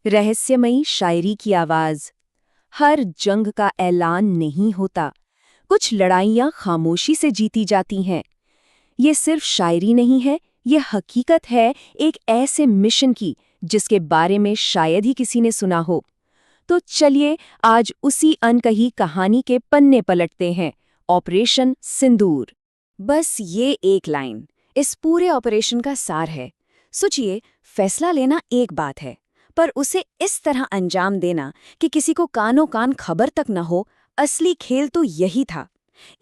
रहस्यमयी शायरी की आवाज। हर जंग का ऐलान नहीं होता, कुछ लड़ाइयां खामोशी से जीती जाती हैं। ये सिर्फ शायरी नहीं है, ये हकीकत है एक ऐसे मिशन की जिसके बारे में शायद ही किसी ने सुना हो। तो चलिए आज उसी अनकही कहानी के पन्ने पलटते हैं, ऑपरेशन सिंदूर। बस ये एक लाइन इस पूरे ऑपरेशन का सार है। सोचिए, फैसला लेना एक बात है, पर उसे इस तरह अंजाम देना कि किसी को कानों कान खबर तक न हो, असली खेल तो यही था।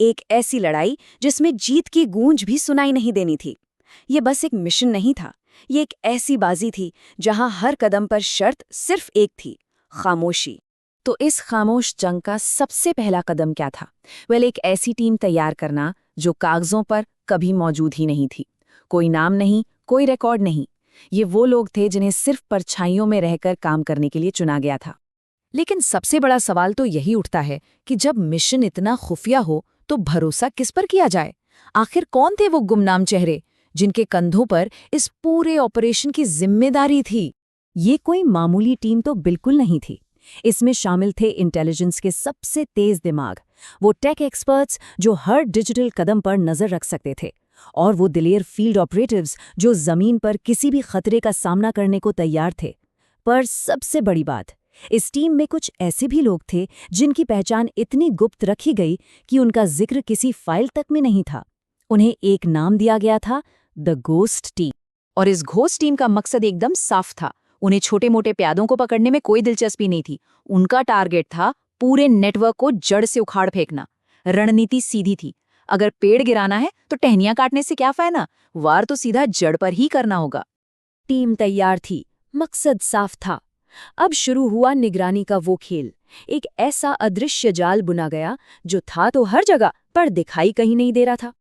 एक ऐसी लड़ाई जिसमें जीत की गूंज भी सुनाई नहीं देनी थी। ये बस एक मिशन नहीं था, ये एक ऐसी बाजी थी जहां हर कदम पर शर्त सिर्फ एक थी, खामोशी। तो इस खामोश जंग का सबसे पहला कदम क्या था? एक ऐसी टीम तैयार करना जो कागजों पर कभी मौजूद ही नहीं थी। कोई नाम नहीं, कोई रिकॉर्ड नहीं। ये वो लोग थे जिन्हें सिर्फ परछाइयों में रहकर काम करने के लिए चुना गया था। लेकिन सबसे बड़ा सवाल तो यही उठता है कि जब मिशन इतना खुफिया हो तो भरोसा किस पर किया जाए? आखिर कौन थे वो गुमनाम चेहरे जिनके कंधों पर इस पूरे ऑपरेशन की जिम्मेदारी थी? ये कोई मामूली टीम तो बिल्कुल नहीं थी। इसमें शामिल थे इंटेलिजेंस के सबसे तेज दिमाग, वो टेक एक्सपर्ट्स जो हर डिजिटल कदम पर नजर रख सकते थे, और वो दिलेर फील्ड ऑपरेटिव्स जो जमीन पर किसी भी खतरे का सामना करने को तैयार थे। पर सबसे बड़ी बात, इस टीम में कुछ ऐसे भी लोग थे जिनकी पहचान इतनी गुप्त रखी गई कि उनका जिक्र किसी फाइल तक में नहीं था। उन्हें एक नाम दिया गया था, द घोस्ट टीम। और इस घोस्ट टीम का मकसद एकदम साफ था। उन्हें छोटे मोटे प्यादों को पकड़ने में कोई दिलचस्पी नहीं थी। उनका टारगेट था पूरे नेटवर्क को जड़ से उखाड़ फेंकना। रणनीति सीधी थी, अगर पेड़ गिराना है तो टहनियां काटने से क्या फायदा, वार तो सीधा जड़ पर ही करना होगा। टीम तैयार थी, मकसद साफ था। अब शुरू हुआ निगरानी का वो खेल। एक ऐसा अदृश्य जाल बुना गया जो था तो हर जगह पर दिखाई कहीं नहीं दे रहा था।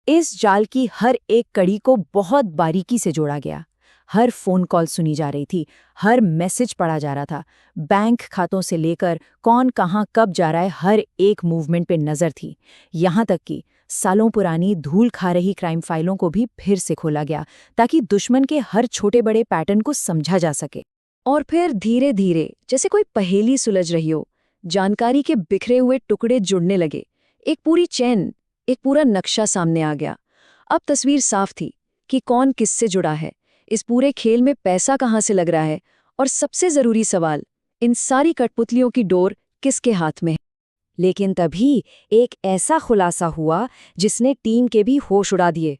इस जाल की हर एक कड़ी को बहुत बारीकी से जोड़ा गया। हर फोन कॉल सुनी जा रही थी, हर मैसेज पढ़ा जा रहा था। बैंक खातों से लेकर कौन कहां कब जा रहा है, हर एक मूवमेंट पे नजर थी। यहां तक कि सालों पुरानी धूल खा रही क्राइम फाइलों को भी फिर से खोला गया ताकि दुश्मन के हर छोटे बड़े पैटर्न को समझा जा सके। और फिर धीरे धीरे, जैसे कोई पहेली सुलझ रही हो, जानकारी के बिखरे हुए टुकड़े जुड़ने लगे। एक पूरी चेन, एक पूरा नक्शा सामने आ गया। अब तस्वीर साफ थी कि कौन किससे जुड़ा है, इस पूरे खेल में पैसा कहाँ से लग रहा है, और सबसे जरूरी सवाल, इन सारी कठपुतलियों की डोर किसके हाथ में है। लेकिन तभी एक ऐसा खुलासा हुआ जिसने टीम के भी होश उड़ा दिए।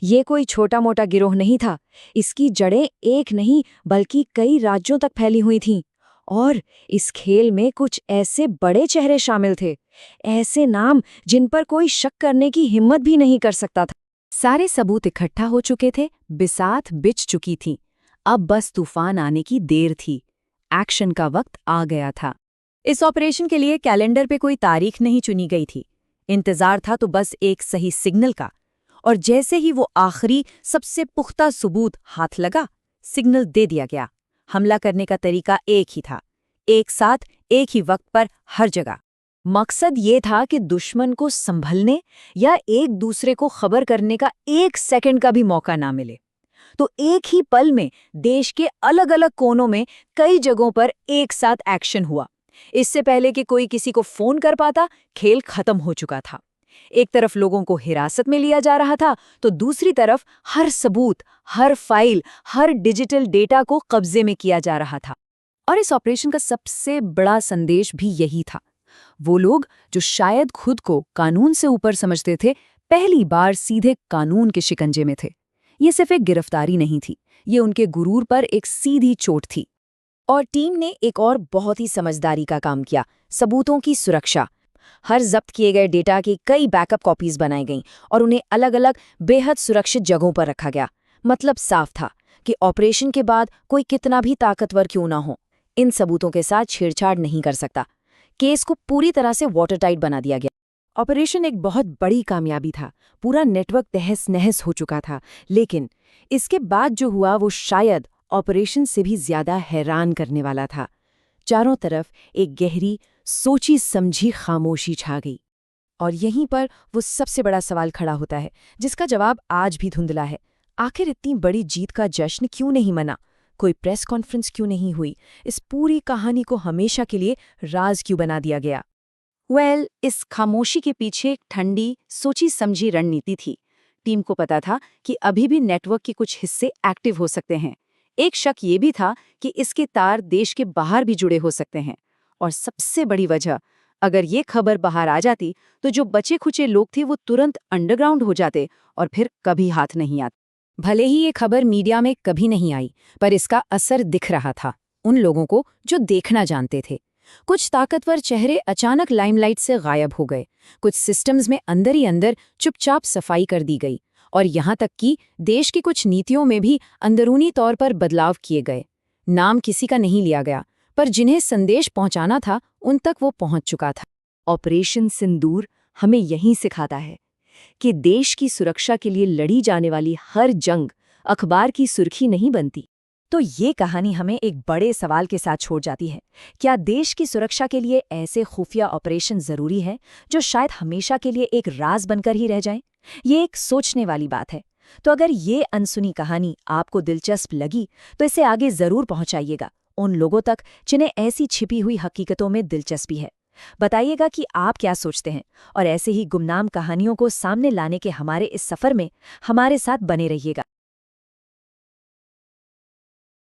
ये कोई छोटा मोटा गिरोह नहीं था, इसकी जड़ें एक नहीं बल्कि कई राज्यों तक फैली हुई थीं। और इस खेल में कुछ ऐसे बड़े चेहरे शामिल थे, ऐसे नाम जिन पर कोई शक करने की हिम्मत भी नहीं कर सकता था। सारे सबूत इकट्ठा हो चुके थे, बिसात बिछ चुकी थी। अब बस तूफान आने की देर थी। एक्शन का वक्त आ गया था। इस ऑपरेशन के लिए कैलेंडर पे कोई तारीख नहीं चुनी गई थी। इंतजार था तो बस एक सही सिग्नल का। और जैसे ही वो आखिरी सबसे पुख्ता सबूत हाथ लगा, सिग्नल दे दिया गया। हमला करने का तरीका एक ही था, एक साथ, एक ही वक्त पर, हर जगह। मकसद ये था कि दुश्मन को संभलने या एक दूसरे को खबर करने का एक सेकंड का भी मौका ना मिले। तो एक ही पल में देश के अलग अलग कोनों में कई जगहों पर एक साथ एक्शन हुआ। इससे पहले कि कोई किसी को फोन कर पाता, खेल खत्म हो चुका था। एक तरफ लोगों को हिरासत में लिया जा रहा था, तो दूसरी तरफ हर सबूत, हर फाइल, हर डिजिटल डेटा को कब्जे में किया जा रहा था। और इस ऑपरेशन का सबसे बड़ा संदेश भी यही था। वो लोग जो शायद खुद को कानून से ऊपर समझते थे, पहली बार सीधे कानून के शिकंजे में थे। ये सिर्फ एक गिरफ्तारी नहीं थी, ये उनके गुरूर पर एक सीधी चोट थी। और टीम ने एक और बहुत ही समझदारी का काम किया, सबूतों की सुरक्षा। हर जब्त किए गए डेटा की कई बैकअप कॉपीज बनाई गईं और उन्हें अलग अलग बेहद सुरक्षित जगहों पर रखा गया। मतलब साफ था कि ऑपरेशन के बाद कोई कितना भी ताकतवर क्यों ना हो, इन सबूतों के साथ छेड़छाड़ नहीं कर सकता। केस को पूरी तरह से वाटरटाइट बना दिया गया। ऑपरेशन एक बहुत बड़ी कामयाबी था, पूरा नेटवर्क तहस नहस हो चुका था। लेकिन इसके बाद जो हुआ वो शायद ऑपरेशन से भी ज्यादा हैरान करने वाला था। चारों तरफ एक गहरी, सोची समझी खामोशी छा गई। और यहीं पर वो सबसे बड़ा सवाल खड़ा होता है, जिसका जवाब आज भी धुंधला है। आखिर इतनी बड़ी जीत का जश्न क्यों नहीं मना? कोई प्रेस कॉन्फ्रेंस क्यों नहीं हुई? इस पूरी कहानी को हमेशा के लिए राज क्यों बना दिया गया? इस खामोशी के पीछे एक ठंडी, सोची समझी रणनीति थी। टीम को पता था कि अभी भी नेटवर्क के कुछ हिस्से एक्टिव हो सकते हैं। एक शक ये भी था कि इसके तार देश के बाहर भी जुड़े हो सकते हैं। और सबसे बड़ी वजह, अगर ये खबर बाहर आ जाती तो जो बचे खुचे लोग थे वो तुरंत अंडरग्राउंड हो जाते और फिर कभी हाथ नहीं आते। भले ही ये खबर मीडिया में कभी नहीं आई, पर इसका असर दिख रहा था उन लोगों को जो देखना जानते थे। कुछ ताकतवर चेहरे अचानक लाइमलाइट से गायब हो गए, कुछ सिस्टम्स में अंदर ही अंदर चुपचाप सफाई कर दी गई, और यहाँ तक कि देश की कुछ नीतियों में भी अंदरूनी तौर पर बदलाव किए गए। नाम किसी का नहीं लिया गया, पर जिन्हें संदेश पहुंचाना था उन तक वो पहुंच चुका था। ऑपरेशन सिंदूर हमें यही सिखाता है कि देश की सुरक्षा के लिए लड़ी जाने वाली हर जंग अखबार की सुर्खी नहीं बनती। तो ये कहानी हमें एक बड़े सवाल के साथ छोड़ जाती है। क्या देश की सुरक्षा के लिए ऐसे खुफिया ऑपरेशन जरूरी है जो शायद हमेशा के लिए एक राज बनकर ही रह जाएं? ये एक सोचने वाली बात है। तो अगर ये अनसुनी कहानी आपको दिलचस्प लगी तो इसे आगे जरूर पहुंचाइएगा उन लोगों तक जिन्हें ऐसी छिपी हुई हकीकतों में दिलचस्पी है। बताइएगा कि आप क्या सोचते हैं, और ऐसे ही गुमनाम कहानियों को सामने लाने के हमारे इस सफर में हमारे साथ बने रहिएगा।